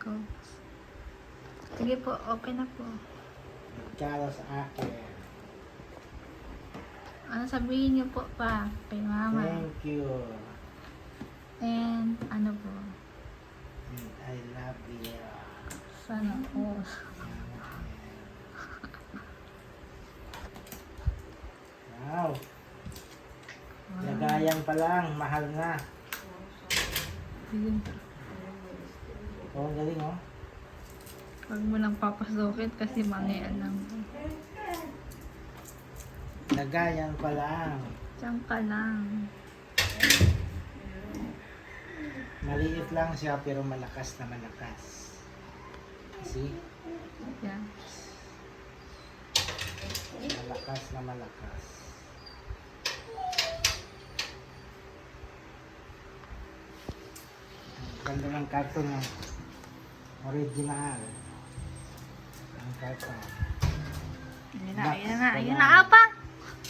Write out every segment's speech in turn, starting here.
ko. Sige po, okay na po. Regalo sa akin. Ano sabihin niyo po pa kay mama? Thank you. And ano po? And I love you. Sana po. Wow. Lagayan pa lang, mahal na. Yun. Oh, ang galing oh. Huwag mo lang papasukin kasi mangian lang. Lagayan pa lang. Diyan ka lang. Maliit lang siya pero malakas na malakas. See? Yeah. Malakas na malakas. Ang ganda ng cartoon ng original. Ang cartoon. Ayun na, Box ayun na, pa ayun lang. na, apa!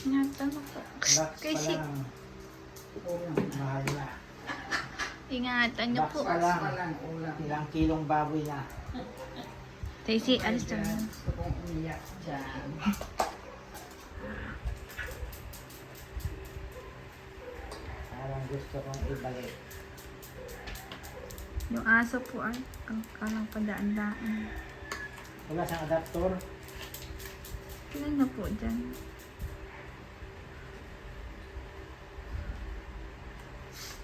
Ingatan mo po. Box pa Kasi, lang. Mahal na. ingatan niyo Box po. pa lang. Ilang kilong baboy na. Daisy, alis ka na. Gusto kong umiyak dyan. Parang gusto kong ibalik. Yung aso po ay, kalang padaan-daan. Wala siyang adapter. Kailan na po dyan?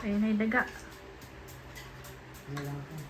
Ayun ay daga. Ano lang ito?